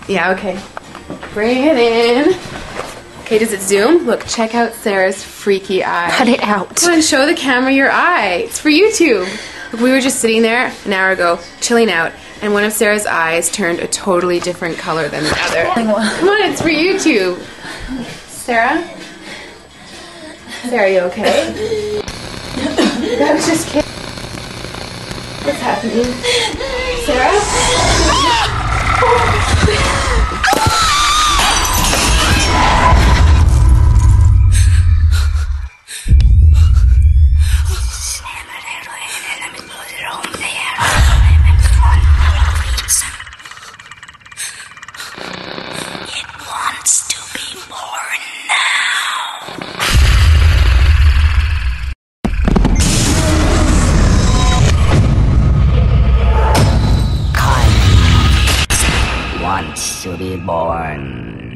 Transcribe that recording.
Yeah, okay. Bring it in. Okay, does it zoom? Look, check out Sarah's freaky eye. Cut it out. Come on, show the camera your eye. It's for YouTube. Look, we were just sitting there an hour ago, chilling out, and one of Sarah's eyes turned a totally different color than the other. Come on, it's for YouTube. Sarah? Sarah, are you okay? That was just kidding. What's happening? Sarah? To be born